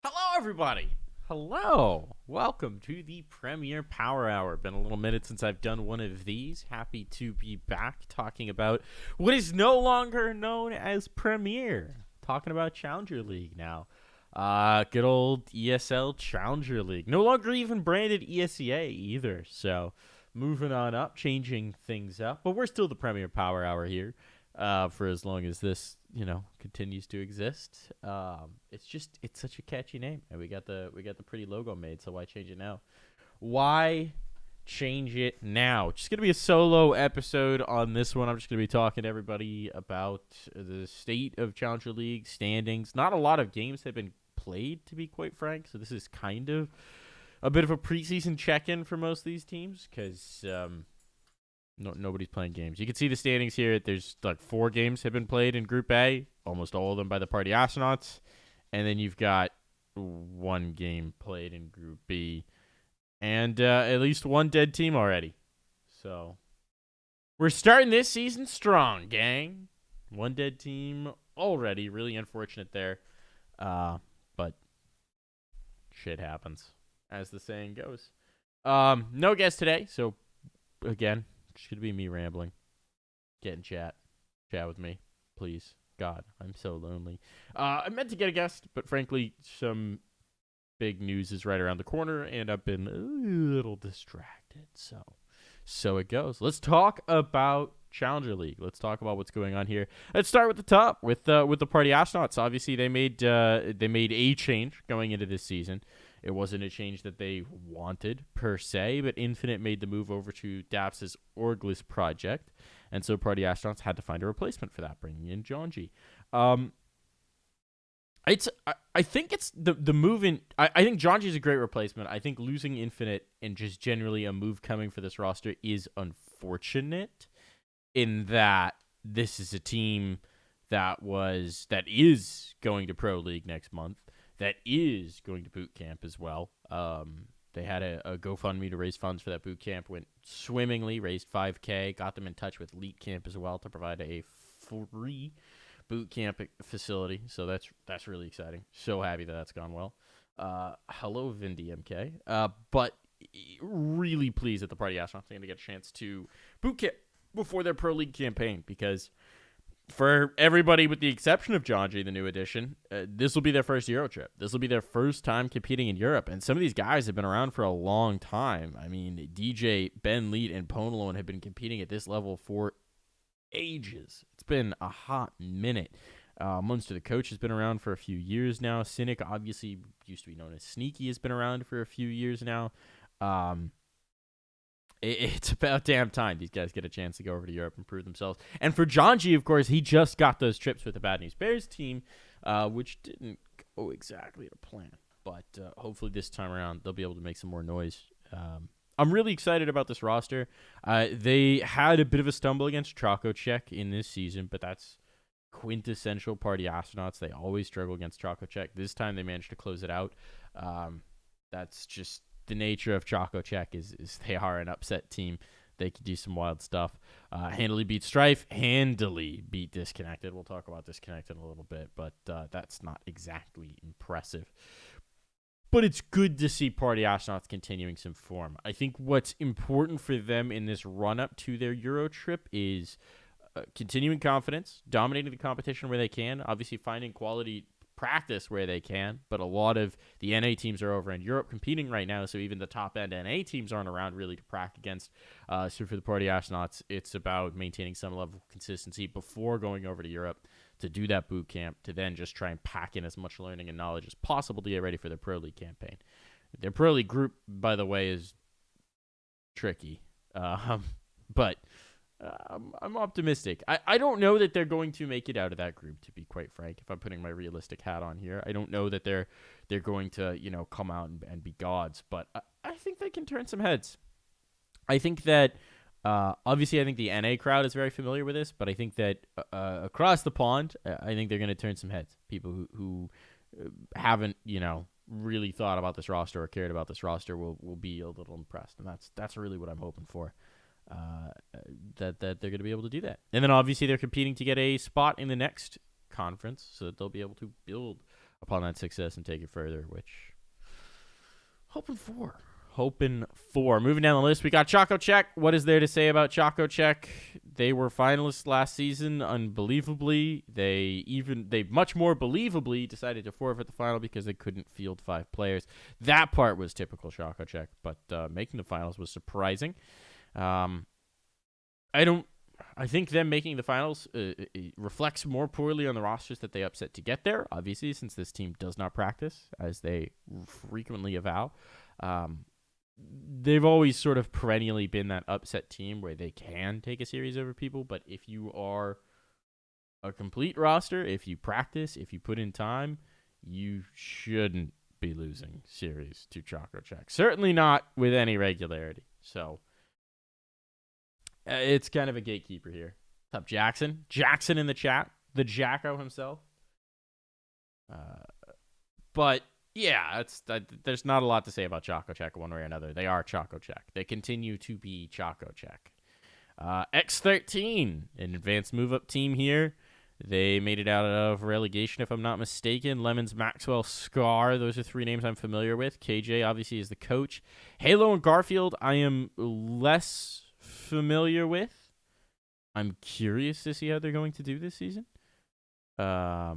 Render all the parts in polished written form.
Hello, everybody. Hello. Welcome to the Premier Power Hour. Been a little minute since I've done one of these. Happy to be back talking about what is no longer known as Premier. Talking about Challenger League now. Good old ESL Challenger League. No longer even branded ESEA either. So moving on up, changing things up. But we're still the Premier Power Hour here. For as long as this, continues to exist. It's such a catchy name, and we got the pretty logo made. So why change it now? Why change it now? Just gonna be a solo episode on this one. I'm just gonna be talking to everybody about the state of Challenger League standings. Not a lot of games have been played, to be quite frank. So this is kind of a bit of a preseason check-in for most of these teams because. Nobody's playing games. You can see the standings here. There's like 4 games have been played in Group A, almost all of them by the Party Astronauts. And then you've got 1 game played in Group B. And at least 1 dead team already. So we're starting this season strong, gang. 1 dead team already. Really unfortunate there. But shit happens, as the saying goes. No guest today. So, again, should be me rambling. Get in chat. Chat with me, please. God, I'm so lonely. I meant to get a guest, but frankly, some big news is right around the corner, and I've been a little distracted. So it goes. Let's talk about Challenger League. Let's talk about what's going on here. Let's start with the top, with the Party Astronauts. Obviously, they made a change going into this season. It wasn't a change that they wanted, per se, but Infinite made the move over to Daps's Orgless project, and so Party Astronauts had to find a replacement for that, bringing in Jonji. I think it's the move in. I think Jonji is a great replacement. I think losing Infinite and just generally a move coming for this roster is unfortunate, in that this is a team that is going to Pro League next month. That is going to boot camp as well. They had a GoFundMe to raise funds for that boot camp. Went swimmingly, raised $5K, got them in touch with Leap Camp as well to provide a free boot camp facility. So that's really exciting. So happy that's gone well. Hello, VinDMK. But really pleased that the Party Astronauts are going to get a chance to boot camp before their Pro League campaign, because for everybody with the exception of Jonji, the new addition, this will be their first Euro trip. This will be their first time competing in Europe. And some of these guys have been around for a long time. I mean, DJ, Ben Leet, and Ponalone have been competing at this level for ages. It's been a hot minute. Most of the coach has been around for a few years now. Cynic, obviously, used to be known as Sneaky, has been around for a few years now. It's about damn time these guys get a chance to go over to Europe and prove themselves. And for Jonji, of course, he just got those trips with the Bad News Bears team, which didn't go exactly to plan. But hopefully this time around, they'll be able to make some more noise. I'm really excited about this roster. They had a bit of a stumble against Chocochek in this season, but that's quintessential Party Astronauts. They always struggle against Chocochek. This time they managed to close it out. That's just the nature of Chocochek is they are an upset team. They could do some wild stuff. Handily beat Strife. Handily beat Disconnected. We'll talk about Disconnected in a little bit, but that's not exactly impressive. But it's good to see Party Astronauts continuing some form. I think what's important for them in this run-up to their Euro trip is continuing confidence, dominating the competition where they can, obviously finding quality practice where they can, but a lot of the NA teams are over in Europe competing right now, so even the top-end NA teams aren't around really to practice against. So for the Party Astronauts, it's about maintaining some level of consistency before going over to Europe to do that boot camp, to then just try and pack in as much learning and knowledge as possible to get ready for their Pro League campaign. Their Pro League group, by the way, is tricky, but I'm optimistic. I don't know that they're going to make it out of that group, to be quite frank, if I'm putting my realistic hat on here. I don't know that they're going to, come out and be gods, but I think they can turn some heads. I think that, obviously, I think the NA crowd is very familiar with this, but I think that across the pond, I think they're going to turn some heads. People who haven't, really thought about this roster or cared about this roster will be a little impressed, and that's really what I'm hoping for. That they're going to be able to do that. And then obviously they're competing to get a spot in the next conference, so that they'll be able to build upon that success and take it further, which hoping for. Moving down the list, we got Chaco Czech. What is there to say about Chaco Czech? They were finalists last season, unbelievably. They much more believably decided to forfeit the final because they couldn't field 5 players. That part was typical Chaco Czech, but making the finals was surprising. I think them making the finals reflects more poorly on the rosters that they upset to get there, obviously, since this team does not practice, as they frequently avow. They've always sort of perennially been that upset team where they can take a series over people, but if you are a complete roster, if you practice, if you put in time, you shouldn't be losing series to Chaco Czech. Certainly not with any regularity. So it's kind of a gatekeeper here. What's up, Jackson? Jackson in the chat. The Jacko himself. But yeah, there's not a lot to say about Chaco Czech one way or another. They are Chaco Czech. They continue to be Chaco Czech. X13, an advanced move-up team here. They made it out of relegation, if I'm not mistaken. Lemons, Maxwell, Scar. Those are 3 names I'm familiar with. KJ, obviously, is the coach. Halo and Garfield, I am less familiar with. I'm curious to see how they're going to do this season. But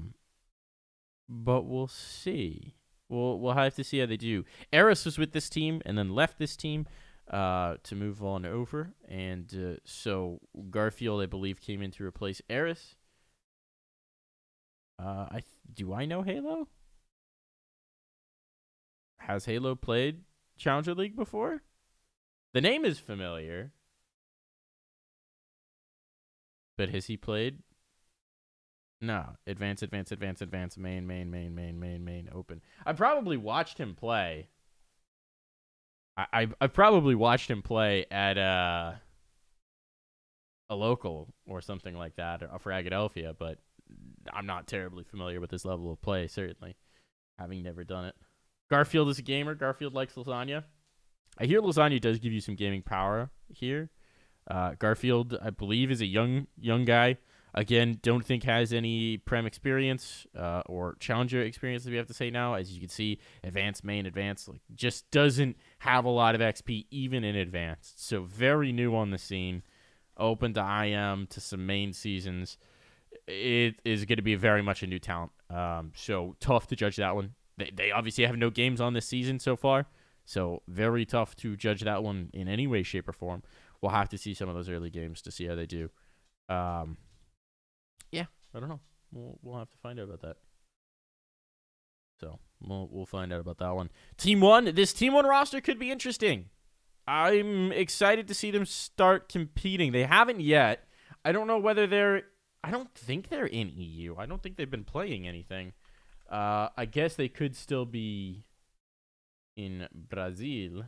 we'll see. We'll have to see how they do. Eris was with this team and then left this team to move on over. And so Garfield, I believe, came in to replace Eris. Do I know Halo? Has Halo played Challenger League before? The name is familiar. But has he played? No. Advance, main, open. I probably watched him play. I probably watched him play at a local or something like that, or for Philadelphia, but I'm not terribly familiar with this level of play, certainly, having never done it. Garfield is a gamer. Garfield likes lasagna. I hear lasagna does give you some gaming power here. Garfield, I believe, is a young guy. Again, don't think has any Prem experience or Challenger experience, as we have to say now. As you can see, Advanced, Main, Advanced, just doesn't have a lot of XP, even in Advanced. So very new on the scene. Open to IM, to some main seasons. It is going to be very much a new talent. So tough to judge that one. They obviously have no games on this season so far. So very tough to judge that one in any way, shape, or form. We'll have to see some of those early games to see how they do. Yeah, I don't know. We'll have to find out about that. So we'll find out about that one. Team 1. This Team 1 roster could be interesting. I'm excited to see them start competing. They haven't yet. I don't know whether they're... I don't think they're in EU. I don't think they've been playing anything. I guess they could still be in Brazil.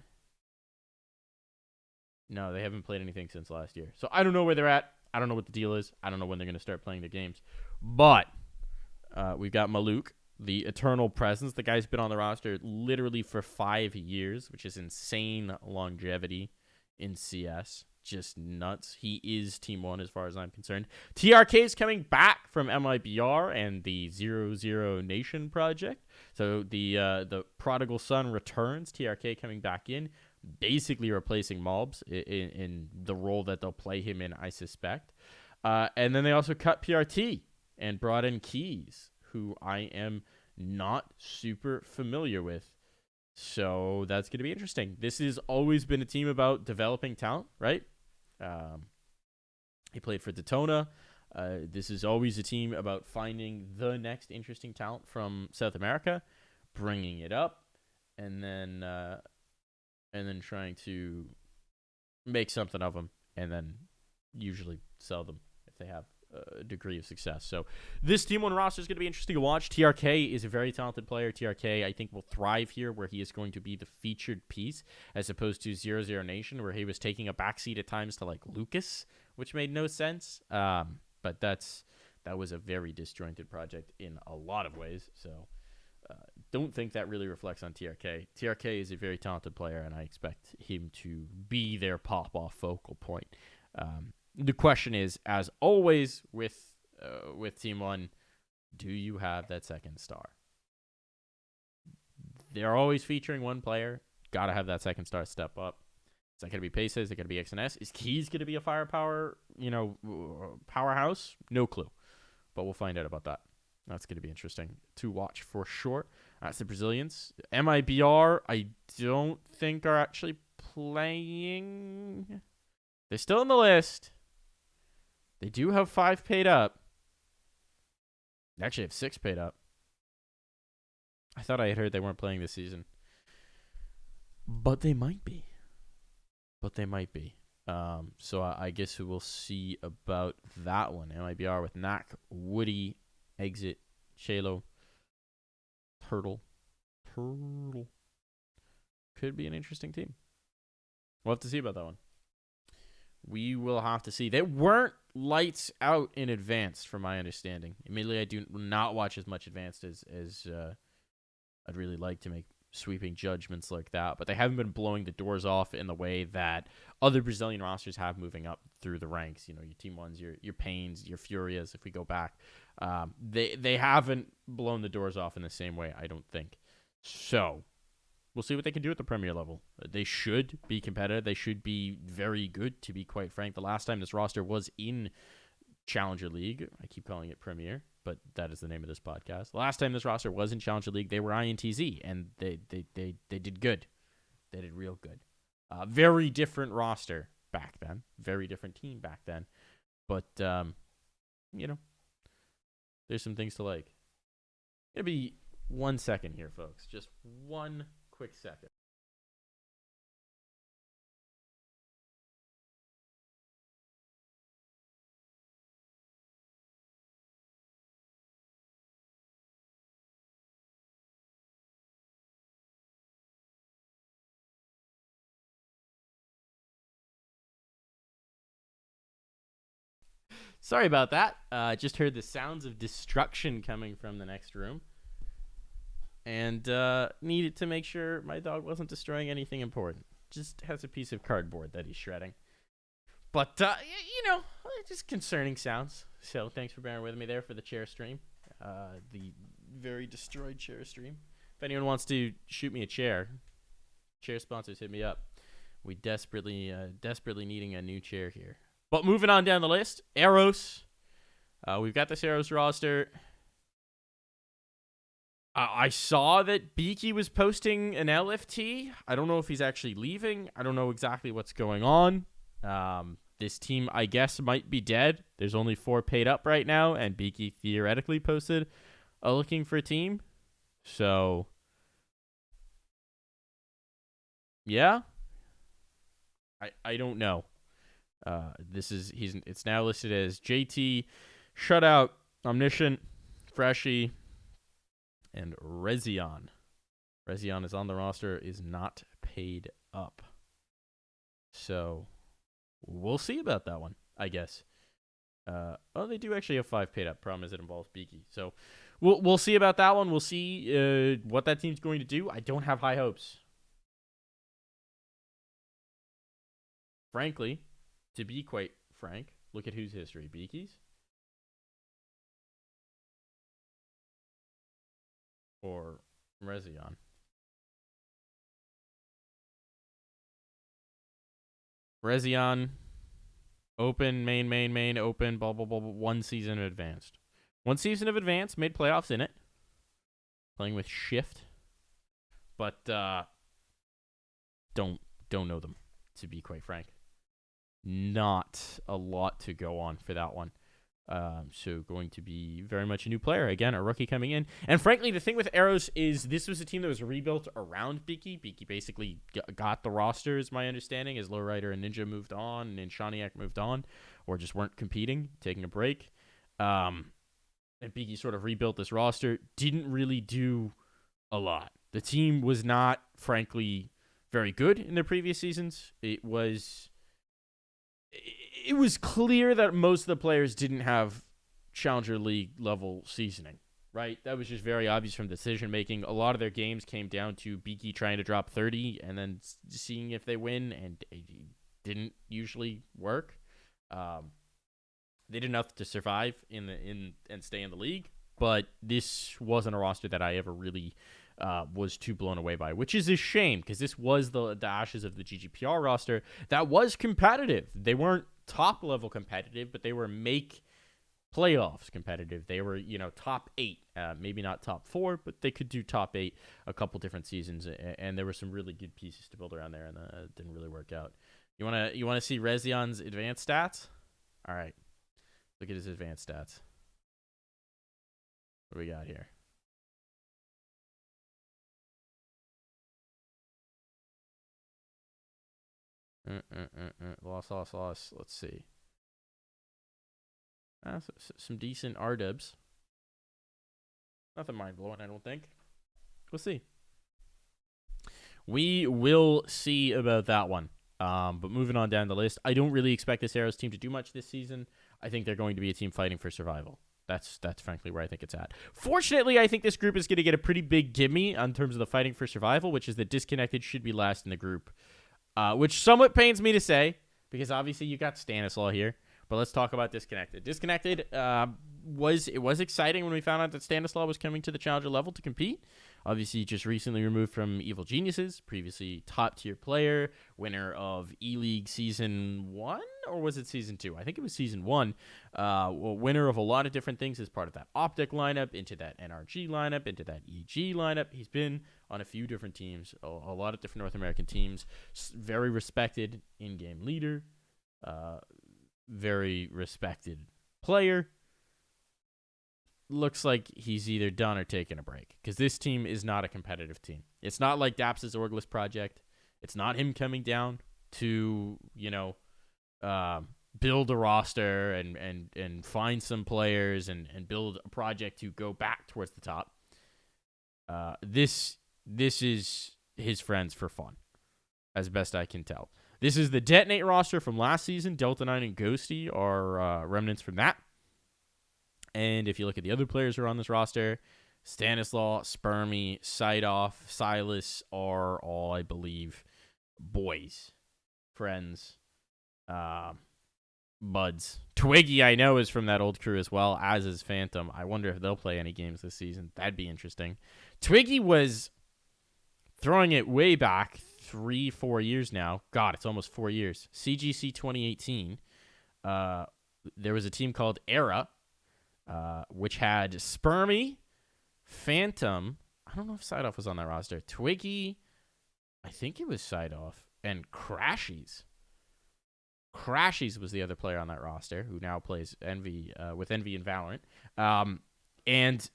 No, they haven't played anything since last year. So I don't know where they're at. I don't know what the deal is. I don't know when they're going to start playing their games. But we've got Maluk, the eternal presence. The guy's been on the roster literally for 5 years, which is insane longevity in CS. Just nuts. He is Team 1 as far as I'm concerned. TRK is coming back from MIBR and the 00 Nation project. So the prodigal son returns. TRK coming back in, basically replacing Mobs in the role that they'll play him in, I suspect. And then they also cut PRT and brought in Keys, who I am not super familiar with. So that's going to be interesting. This has always been a team about developing talent, right? He played for Daytona. This is always a team about finding the next interesting talent from South America, bringing it up, and then trying to make something of them, and then usually sell them if they have a degree of success. So this Team 1 roster is going to be interesting to watch. TRK is a very talented player. TRK, I think, will thrive here, where he is going to be the featured piece, as opposed to 00 Nation, where he was taking a backseat at times to, like, Lucas, which made no sense. But that was a very disjointed project in a lot of ways. So don't think that really reflects on TRK. TRK is a very talented player, and I expect him to be their pop-off focal point. The question is, as always with Team 1, do you have that second star? they're always featuring one player. Got to have that second star step up. Is that going to be Paces? Is it going to be XNS? Is Keys going to be a firepower, powerhouse? No clue. But we'll find out about that. That's going to be interesting to watch for sure. That's the Brazilians. MIBR, I don't think are actually playing. They're still on the list. They do have 5 paid up. They actually have 6 paid up. I thought I had heard they weren't playing this season. But they might be. So I guess we will see about that one. MIBR with Knack, Woody, Exit, Chalo, Turtle. Could be an interesting team. We'll have to see about that one. We will have to see. They weren't lights out in advance, from my understanding. Admittedly, I do not watch as much advanced as I'd really like to make sweeping judgments like that, but they haven't been blowing the doors off in the way that other Brazilian rosters have moving up through the ranks. Your Team 1s, your Pains, your Furias, if we go back. They haven't blown the doors off in the same way, I don't think. So we'll see what they can do at the Premier level. They should be competitive. They should be very good, to be quite frank. The last time this roster was in Challenger League, I keep calling it Premier, but that is the name of this podcast. The last time this roster was in Challenger League, they were INTZ, and they did good. They did real good. Very different roster back then. Very different team back then. But, there's some things to like. It'll be 1 second here, folks. Just 1 quick second. Sorry about that. Just heard the sounds of destruction coming from the next room. And needed to make sure my dog wasn't destroying anything important. Just has a piece of cardboard that he's shredding. But, just concerning sounds. So thanks for bearing with me there for the chair stream. The very destroyed chair stream. If anyone wants to shoot me a chair sponsors, hit me up. We desperately needing a new chair here. But moving on down the list, Eros. We've got this Eros roster. I saw that Beaky was posting an LFT. I don't know if he's actually leaving. I don't know exactly what's going on. This team, I guess, might be dead. There's only 4 paid up right now, and Beaky theoretically posted looking for a team. So, yeah. I don't know. It's now listed as JT, Shutout, Omniscient, Freshy, and Rezion. Rezion is on the roster, is not paid up. So we'll see about that one, I guess. They do actually have 5 paid up. Problem is it involves Beaky. So we'll see about that one. We'll see what that team's going to do. I don't have high hopes. Frankly, to be quite frank, look at whose history. Beaky's? Or Rezion? Rezion, open, main, open, blah, blah, blah, 1 season of advanced. 1 season of advanced, made playoffs in it. Playing with Shift. But don't know them, to be quite frank. Not a lot to go on for that one. So going to be very much a new player. Again, a rookie coming in. And frankly, the thing with Arrows is this was a team that was rebuilt around Beaky. Beaky basically got the roster, is my understanding, as Lowrider and Ninja moved on and Shaniak moved on, or just weren't competing, taking a break. And Beaky sort of rebuilt this roster. Didn't really do a lot. The team was not, frankly, very good in their previous seasons. It was clear that most of the players didn't have Challenger League level seasoning, right? That was just very obvious from decision making. A lot of their games came down to Beaky trying to drop 30 and then seeing if they win, and it didn't usually work. They did enough to survive and stay in the league, but this wasn't a roster that I ever really was too blown away by, which is a shame because this was the ashes of the GGPR roster that was competitive. They weren't top level competitive, but they were make playoffs competitive. They were, top 8, maybe not top 4, but they could do top 8 a couple different seasons, and there were some really good pieces to build around there, and it didn't really work out. You wanna see Rezion's advanced stats? All right, look at his advanced stats. What do we got here? Loss. Let's see. Some decent R-dubs. Nothing mind-blowing, I don't think. We'll see. We will see about that one. But moving on down the list, I don't really expect this Arrows team to do much this season. I think they're going to be a team fighting for survival. That's frankly where I think it's at. Fortunately, I think this group is going to get a pretty big gimme in terms of the fighting for survival, which is that Disconnected should be last in the group. Which somewhat pains me to say, because obviously you got Stanislaw here. But let's talk about Disconnected. Disconnected was exciting when we found out that Stanislaw was coming to the Challenger level to compete. Obviously, just recently removed from Evil Geniuses, previously top-tier player, winner of E-League Season 1, or was it Season 2? I think it was Season 1. Winner of a lot of different things as part of that Optic lineup, into that NRG lineup, into that EG lineup. He's been on a few different teams, a lot of different North American teams. Very respected in-game leader. Very respected player. Looks like he's either done or taking a break, because this team is not a competitive team. It's not like Daps' Orgless project. It's not him coming down to, build a roster and find some players and build a project to go back towards the top. This is his friends for fun, as best I can tell. This is the Detonate roster from last season. Delta 9 and Ghosty are remnants from that. And if you look at the other players who are on this roster, Stanislaw, Spermy, Sidoff, Silas are all, I believe, boys, friends, buds. Twiggy, I know, is from that old crew as well, as is Phantom. I wonder if they'll play any games this season. That'd be interesting. Twiggy was throwing it way back 3-4 years now. God, it's almost 4 years. CGC 2018. There was a team called ERA, which had Spermy, Phantom. I don't know if Sidoff was on that roster. Twiggy, I think it was Sidoff, and Crashies. Crashies was the other player on that roster who now plays Envy with Envy and Valorant. And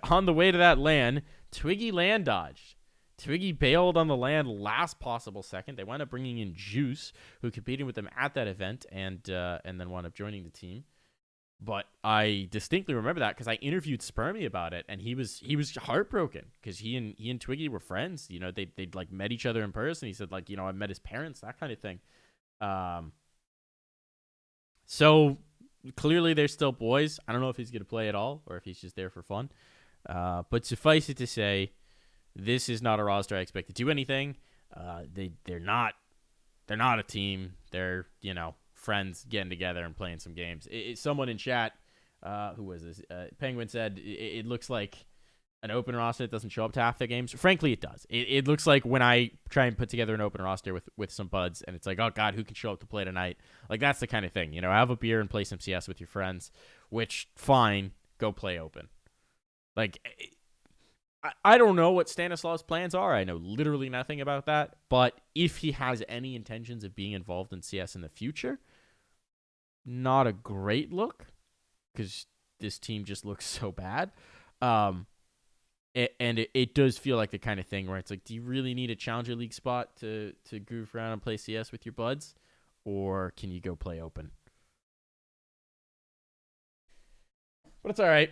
on the way to that LAN, Twiggy land dodged. Twiggy bailed on the land last possible second. They wound up bringing in Juice, who competed with them at that event, and then wound up joining the team. But I distinctly remember that because I interviewed Spermy about it, and he was heartbroken because he and Twiggy were friends. They'd like met each other in person. He said I met his parents, that kind of thing. So clearly they're still boys. I don't know if he's gonna play at all or if he's just there for fun. But suffice it to say, this is not a roster I expect to do anything. They're not a team. They're friends getting together and playing some games. Someone in chat, who was this? Penguin said it looks like an open roster that doesn't show up to half the games. Frankly, it does. It looks like when I try and put together an open roster with some buds, and it's like, oh God, who can show up to play tonight? Like, that's the kind of thing. Have a beer and play some CS with your friends, which, fine, go play open. Like, I don't know what Stanislaw's plans are. I know literally nothing about that. But if he has any intentions of being involved in CS in the future, not a great look, because this team just looks so bad. It does feel like the kind of thing where it's like, do you really need a Challenger League spot to goof around and play CS with your buds? Or can you go play open? But it's all right.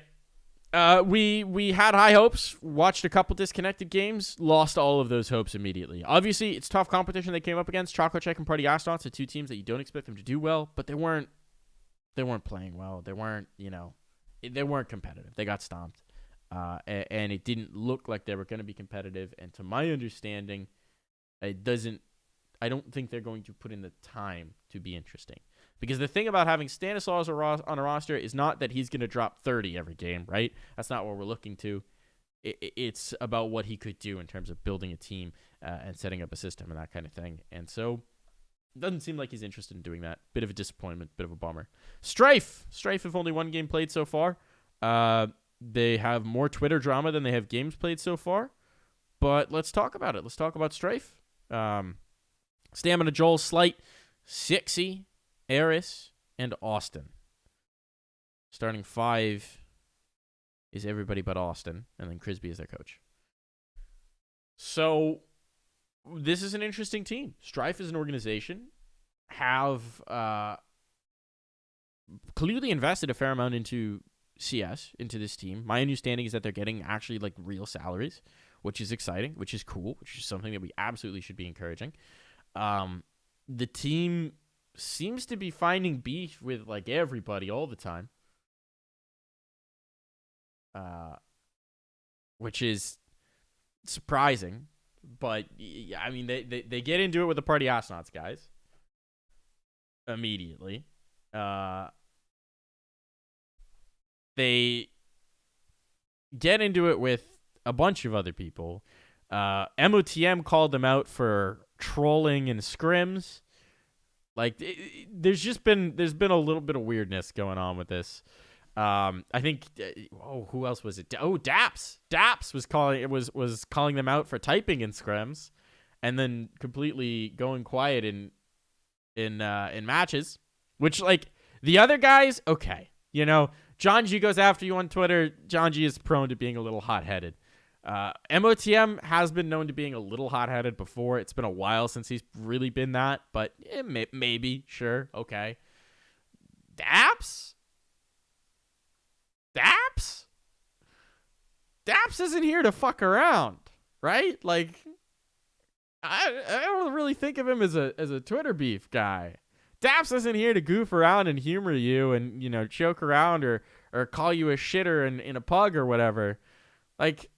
We had high hopes, watched a couple disconnected games, lost all of those hopes immediately. Obviously, it's tough competition they came up against. Chocolate Check and Party Astronauts are two teams that you don't expect them to do well, but they weren't playing well. They weren't, they weren't competitive. They got stomped. And it didn't look like they were going to be competitive. And to my understanding, I don't think they're going to put in the time to be interesting. Because the thing about having Stanislaw on a roster is not that he's going to drop 30 every game, right? That's not what we're looking to. It's about what he could do in terms of building a team and setting up a system and that kind of thing. And so it doesn't seem like he's interested in doing that. Bit of a disappointment, bit of a bummer. Strife have only one game played so far. They have more Twitter drama than they have games played so far. But let's talk about it. Let's talk about Strife. Stamina, Joel, Slight, Sixy, Eris, and Austin. Starting 5 is everybody but Austin, and then Crisby is their coach. So this is an interesting team. Strife as an organization have clearly invested a fair amount into CS, into this team. My understanding is that they're getting actually like real salaries, which is exciting, which is cool, which is something that we absolutely should be encouraging. The team seems to be finding beef with like everybody all the time. Which is surprising, but I mean they get into it with the Party Astronauts guys immediately. They get into it with a bunch of other people. MOTM called them out for trolling and scrims. Like there's been a little bit of weirdness going on with this. I think who else was it? Daps was calling them out for typing in scrims, and then completely going quiet in matches. Which like the other guys, okay, John G goes after you on Twitter. John G is prone to being a little hot-headed. MOTM has been known to being a little hot-headed before. It's been a while since he's really been that, but maybe, sure, okay. Daps isn't here to fuck around, right? Like, I don't really think of him as a Twitter beef guy. Daps isn't here to goof around and humor you and, choke around or call you a shitter in a pug or whatever. Like,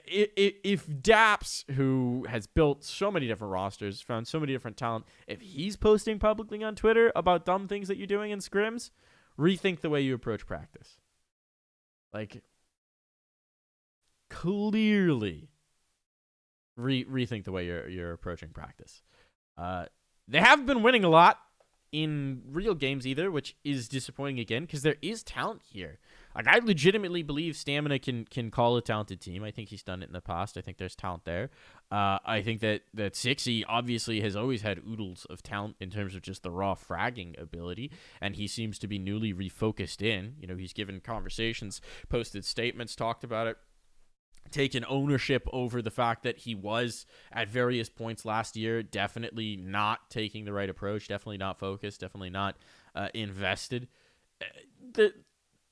if Daps, who has built so many different rosters, found so many different talent, if he's posting publicly on Twitter about dumb things that you're doing in scrims, rethink the way you approach practice. Like, clearly rethink the way you're approaching practice. They haven't been winning a lot in real games either, which is disappointing again because there is talent here. Like, I legitimately believe Stamina can call a talented team. I think he's done it in the past. I think there's talent there. I think that Sixy obviously has always had oodles of talent in terms of just the raw fragging ability, and he seems to be newly refocused in. He's given conversations, posted statements, talked about it, taken ownership over the fact that he was at various points last year definitely not taking the right approach, definitely not focused, definitely not invested.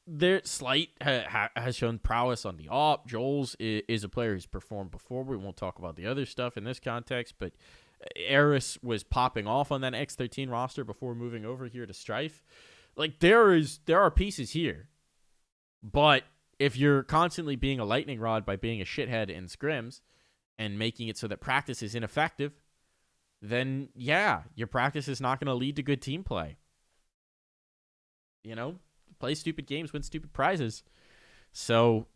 Their Slight has shown prowess on the op. Joel's is a player who's performed before. We won't talk about the other stuff in this context, but Eris was popping off on that X13 roster before moving over here to Strife. Like, there are pieces here, but if you're constantly being a lightning rod by being a shithead in scrims and making it so that practice is ineffective, then yeah, your practice is not going to lead to good team play. Play stupid games, win stupid prizes. So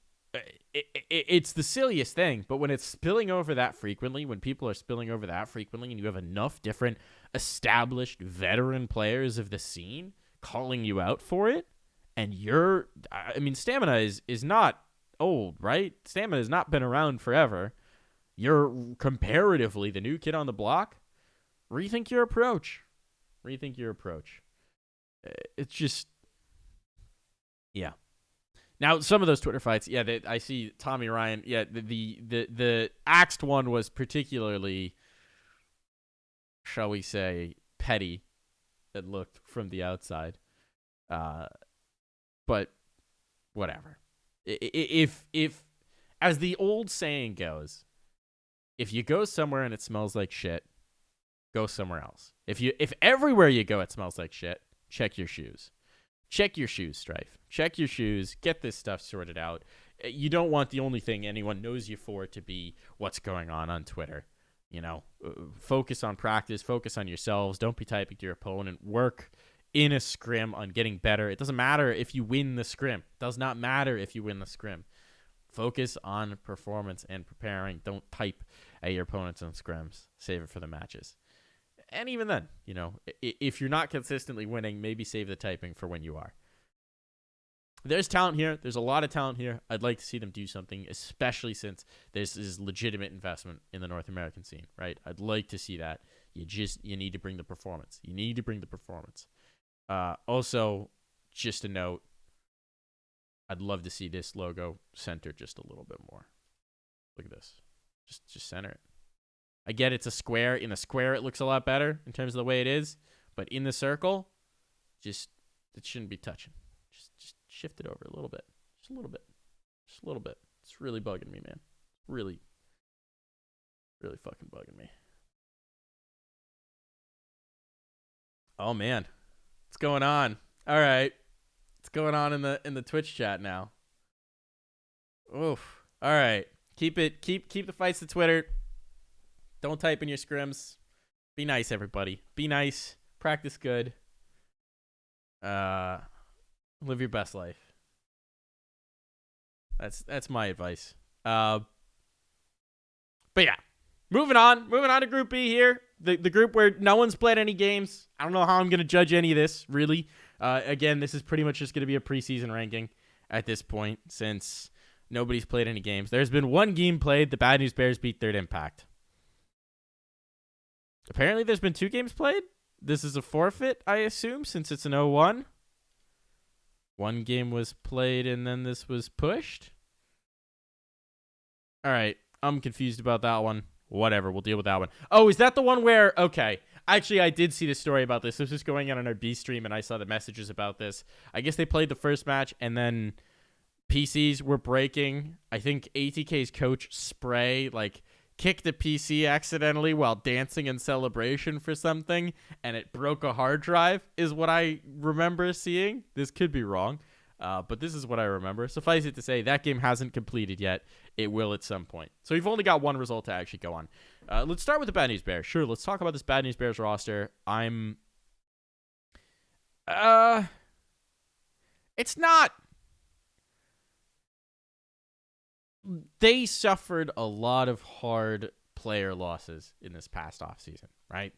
it's the silliest thing, but when it's spilling over that frequently, when people are spilling over that frequently, and you have enough different established veteran players of the scene calling you out for it, and Stamina is not old, right? Stamina has not been around forever. You're comparatively the new kid on the block. Rethink your approach. It's just, yeah. Now, some of those Twitter fights, yeah, I see Tommy Ryan. Yeah, the axed one was particularly, shall we say, petty. That looked from the outside. But whatever. If as the old saying goes, if you go somewhere and it smells like shit, go somewhere else. If everywhere you go it smells like shit, check your shoes. Check your shoes, Strife. Check your shoes. Get this stuff sorted out. You don't want the only thing anyone knows you for to be what's going on Twitter. Focus on practice. Focus on yourselves. Don't be typing to your opponent. Work in a scrim on getting better. It doesn't matter if you win the scrim. It does not matter if you win the scrim. Focus on performance and preparing. Don't type at your opponents on scrims. Save it for the matches. And even then, if you're not consistently winning, maybe save the typing for when you are. There's talent here. There's a lot of talent here. I'd like to see them do something, especially since this is legitimate investment in the North American scene, right? I'd like to see that. You need to bring the performance. Also, just a note, I'd love to see this logo centered just a little bit more. Look at this. Just center it. I get it's a square. In a square, it looks a lot better in terms of the way it is. But in the circle, it shouldn't be touching. Just shift it over a little bit. Just a little bit. It's really bugging me, man. Really, really fucking bugging me. Oh, man. What's going on? All right. What's going on in the Twitch chat now? Oof. All right. Keep the fights to Twitter. Don't type in your scrims. Be nice, everybody. Be nice. Practice good. Live your best life. That's my advice. But yeah, moving on to Group B here. The group where no one's played any games. I don't know how I'm going to judge any of this, really. Again, this is pretty much just going to be a preseason ranking at this point since nobody's played any games. There's been one game played. The Bad News Bears beat Third Impact. Apparently, there's been 2 games played. This is a forfeit, I assume, since it's an 0-1. One game was played and then this was pushed. All right. I'm confused about that one. Whatever. We'll deal with that one. Oh, is that the one where... Okay. Actually, I did see the story about this. This was going on our B stream and I saw the messages about this. I guess they played the first match and then PCs were breaking. I think ATK's coach, Spray, kicked a PC accidentally while dancing in celebration for something, and it broke a hard drive, is what I remember seeing. This could be wrong, but this is what I remember. Suffice it to say, that game hasn't completed yet. It will at some point. So we've only got one result to actually go on. Let's start with the Bad News Bears. Sure, let's talk about this Bad News Bears roster. It's not... They suffered a lot of hard player losses in this past offseason, right?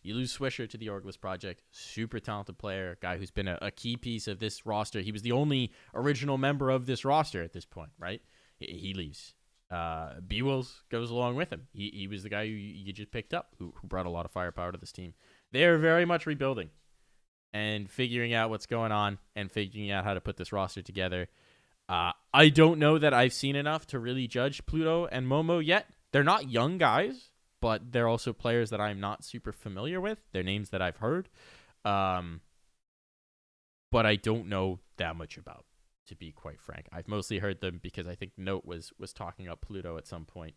You lose Swisher to the Orgless Project, super talented player, guy who's been a key piece of this roster. He was the only original member of this roster at this point, right? He leaves. B-Wills goes along with him. He was the guy who you just picked up, who brought a lot of firepower to this team. They're very much rebuilding and figuring out what's going on and figuring out how to put this roster together. I don't know that I've seen enough to really judge Pluto and Momo yet. They're not young guys, but they're also players that I'm not super familiar with. They're names that I've heard. But I don't know that much about, to be quite frank. I've mostly heard them because I think Note was talking up Pluto at some point.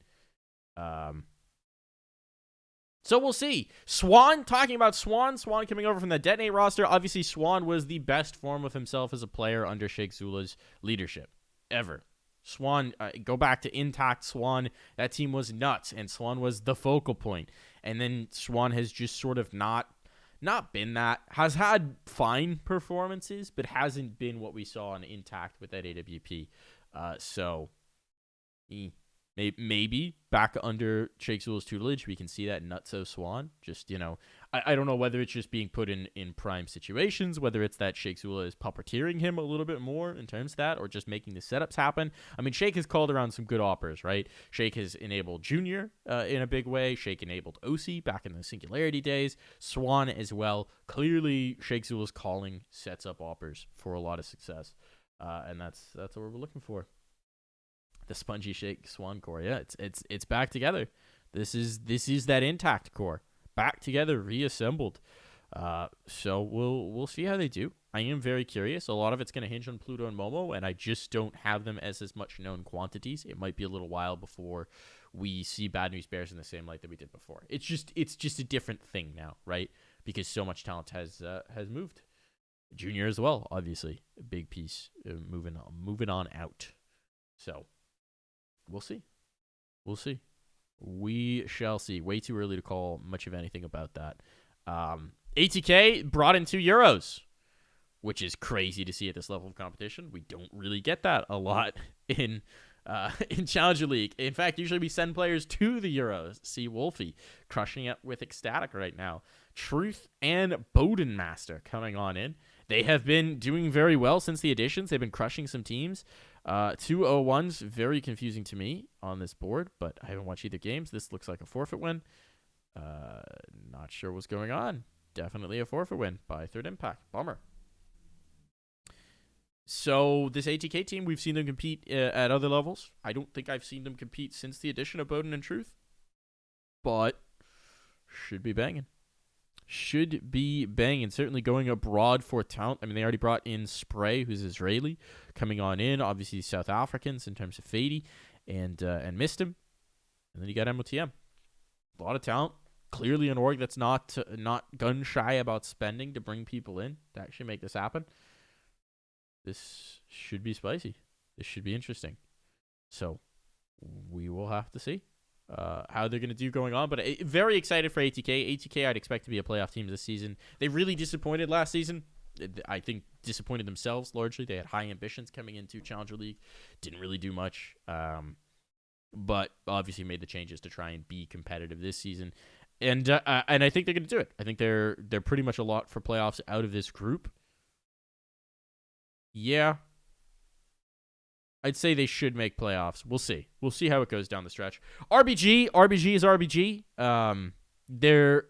So we'll see. Swan, talking about Swan coming over from the Detonate roster. Obviously, Swan was the best form of himself as a player under Sheikh Zula's leadership ever. Swan, go back to Intact Swan. That team was nuts, and Swan was the focal point. And then Swan has just sort of not been that. Has had fine performances, but hasn't been what we saw on Intact with that AWP. Maybe back under Sheikh Zula's tutelage, we can see that Nutso Swan. Just, I don't know whether it's just being put in prime situations, whether it's that Sheikh Zula is puppeteering him a little bit more in terms of that, or just making the setups happen. I mean, Sheikh has called around some good operas, right? Sheikh has enabled Junior in a big way. Sheikh enabled OC back in the Singularity days. Swan as well. Clearly, Sheikh Zula's calling sets up operas for a lot of success, and that's what we're looking for. The Spongy Shake Swan core, yeah, it's back together. This is that Intact core, back together, reassembled. So we'll see how they do. I am very curious. A lot of it's going to hinge on Pluto and Momo, and I just don't have them as much known quantities. It might be a little while before we see Bad News Bears in the same light that we did before. It's just a different thing now, right? Because so much talent has moved. Junior as well, obviously, a big piece moving on out. So. We'll see. We shall see. Way too early to call much of anything about that. ATK brought in 2 Euros, which is crazy to see at this level of competition. We don't really get that a lot in in Challenger League. In fact, usually we send players to the Euros. See Wolfie crushing it with Ecstatic right now. Truth and Bodenmaster coming on in. They have been doing very well since the additions. They've been crushing some teams. 2-0-1s, very confusing to me on this board, but I haven't watched either games. This looks like a forfeit win. Not sure what's going on. Definitely a forfeit win by Third Impact. Bummer. So this ATK team, we've seen them compete at other levels. I don't think I've seen them compete since the addition of Bowden and Truth, but should be banging. Should be banging. Certainly going abroad for talent. I mean, they already brought in Spray, who's Israeli, coming on in. Obviously, South Africans in terms of Fady and missed him. And then you got MOTM. A lot of talent. Clearly an org that's not gun shy about spending to bring people in to actually make this happen. This should be spicy. This should be interesting. So we will have to see how they're going to do going on. But very excited for ATK. ATK, I'd expect to be a playoff team this season. They really disappointed last season. I think disappointed themselves largely. They had high ambitions coming into Challenger League. Didn't really do much. But obviously made the changes to try and be competitive this season. And I think they're going to do it. I think they're pretty much a lot for playoffs out of this group. Yeah. I'd say they should make playoffs. We'll see. We'll see how it goes down the stretch. RBG is RBG. They're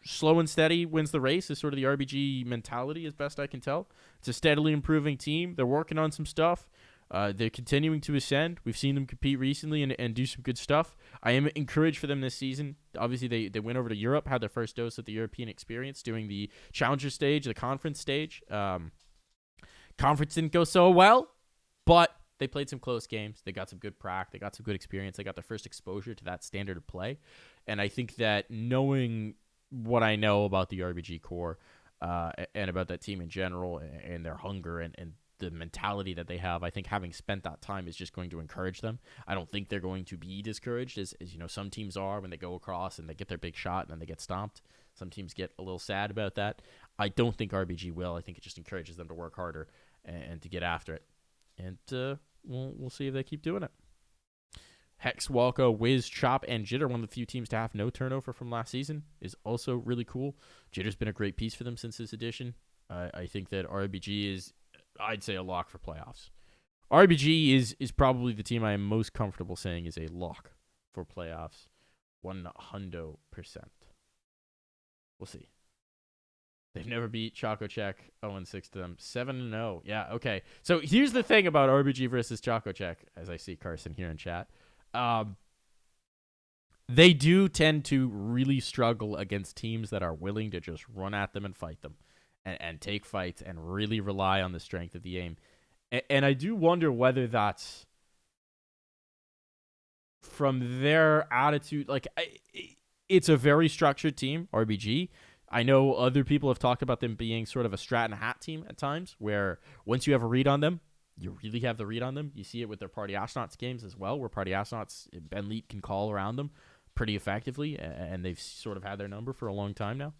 slow and steady wins the race is sort of the RBG mentality as best I can tell. It's a steadily improving team. They're working on some stuff. They're continuing to ascend. We've seen them compete recently and do some good stuff. I am encouraged for them this season. Obviously, they went over to Europe, had their first dose of the European experience doing the Challenger stage, the conference stage. Conference didn't go so well, but they played some close games. They got some good prac. They got some good experience. They got their first exposure to that standard of play. And I think that knowing what I know about the RBG core and about that team in general and their hunger and the mentality that they have, I think having spent that time is just going to encourage them. I don't think they're going to be discouraged as some teams are when they go across and they get their big shot and then they get stomped. Some teams get a little sad about that. I don't think RBG will. I think it just encourages them to work harder and to get after it. And we'll see if they keep doing it. Hex, Walko, Wiz, Chop, and Jitter, one of the few teams to have no turnover from last season, is also really cool. Jitter's been a great piece for them since this edition. I think that RBG is, I'd say, a lock for playoffs. RBG is probably the team I am most comfortable saying is a lock for playoffs. 100%. We'll see. They've never beat Choco Check. 0-6 to them. 7-0. Yeah, okay. So here's the thing about RBG versus Choco Check, as I see Carson here in chat. They do tend to really struggle against teams that are willing to just run at them and fight them and take fights and really rely on the strength of the aim. And I do wonder whether that's from their attitude. Like, it's a very structured team, RBG. I know other people have talked about them being sort of a strat and a hat team at times, where once you have a read on them, you really have the read on them. You see it with their Party Astronauts games as well, where Party Astronauts, Ben Leet can call around them pretty effectively, and they've sort of had their number for a long time now.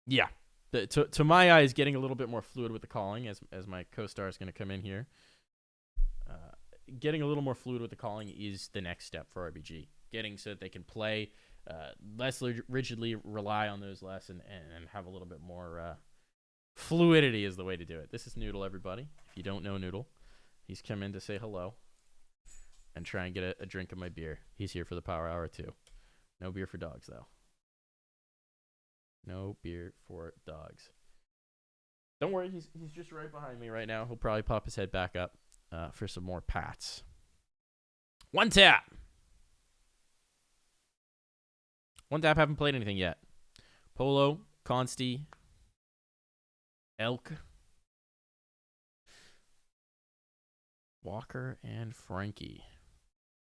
Yeah. To my eyes, getting a little bit more fluid with the calling, as my co-star is going to come in here. Getting a little more fluid with the calling is the next step for RBG. Getting so that they can play less rigidly, rely on those less, and have a little bit more fluidity is the way to do it. This is Noodle, everybody. If you don't know Noodle, he's come in to say hello and try and get a drink of my beer. He's here for the Power Hour too. No beer for dogs, though. No beer for dogs. Don't worry, he's just right behind me right now. He'll probably pop his head back up for some more pats. One tap. One tap, haven't played anything yet. Polo, Consti, Elk, Walker, and Frankie.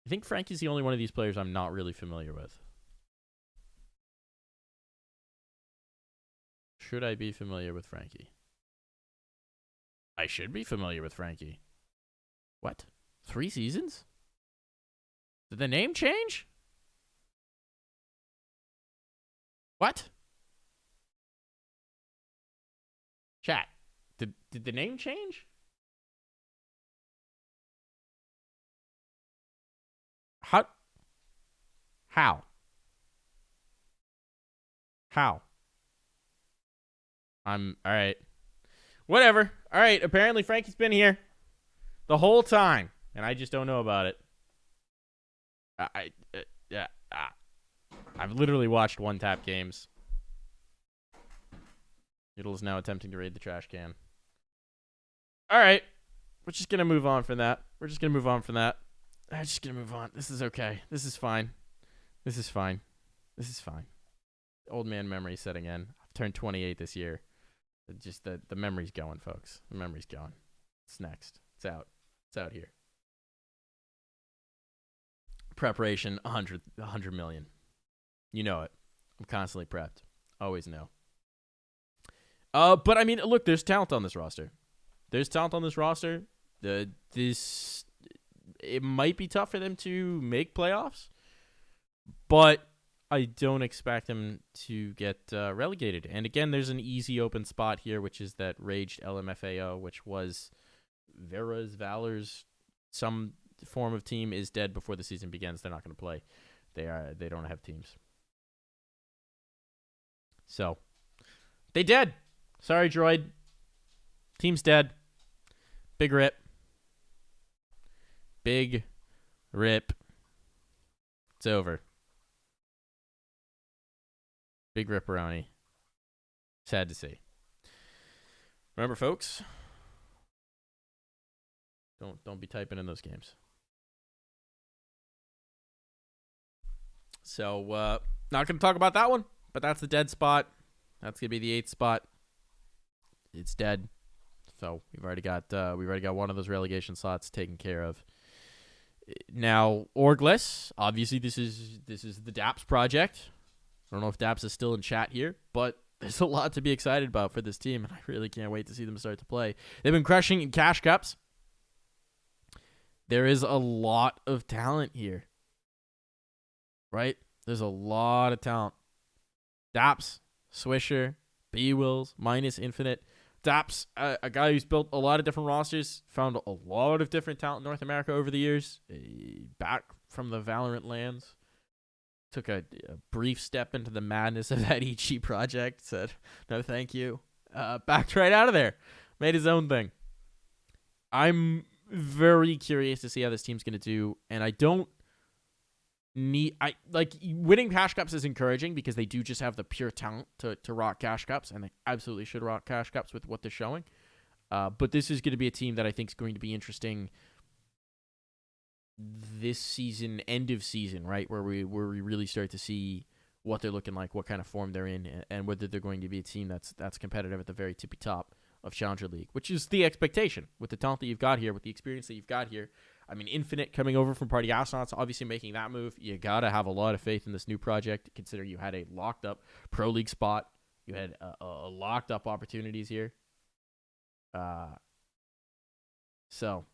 I think Frankie's the only one of these players I'm not really familiar with. Should I be familiar with Frankie? I should be familiar with Frankie. What? 3 seasons? Did the name change? What? Chat. Did the name change? How? I'm all right. Whatever. All right. Apparently Frankie's been here the whole time, and I just don't know about it. Yeah. I've literally watched one tap games. Noodle is now attempting to raid the trash can. All right. We're just going to move on from that. I'm just going to move on. This is okay. This is fine. Old man memory setting in. I've turned 28 this year. Just the memory's going, folks. The memory's going. It's next. It's out here. Preparation, 100 million. You know it. I'm constantly prepped. Always know. But I mean, look, there's talent on this roster. It might be tough for them to make playoffs, but I don't expect them to get relegated. And again, there's an easy open spot here, which is that raged LMFAO, which was Valor's some form of team, is dead before the season begins. They're not going to play. They don't have teams. So they dead. Sorry, Droid. Team's dead. Big rip. It's over. Big ripperoni. Sad to see. Remember, folks, don't be typing in those games. So, not going to talk about that one, but that's the dead spot. That's going to be the 8th spot. It's dead. So we've already got one of those relegation slots taken care of. Now, Orgless, obviously this is the DAPS project. I don't know if DAPS is still in chat here, but there's a lot to be excited about for this team, and I really can't wait to see them start to play. They've been crushing in cash cups. There is a lot of talent here, right? There's a lot of talent. DAPS, Swisher, B-Wills, Minus Infinite. DAPS, a guy who's built a lot of different rosters, found a lot of different talent in North America over the years, back from the Valorant lands. Took a brief step into the madness of that EG project, said, no thank you. Backed right out of there. Made his own thing. I'm very curious to see how this team's going to do, and winning cash cups is encouraging because they do just have the pure talent to rock cash cups, and they absolutely should rock cash cups with what they're showing. But this is going to be a team that I think is going to be interesting this season, end of season, right, where we really start to see what they're looking like, what kind of form they're in, and whether they're going to be a team that's competitive at the very tippy top of Challenger League, which is the expectation with the talent that you've got here, with the experience that you've got here. I mean, Infinite coming over from Party Astronauts, obviously making that move. You got to have a lot of faith in this new project, considering you had a locked-up Pro League spot. You had a locked-up opportunities here. So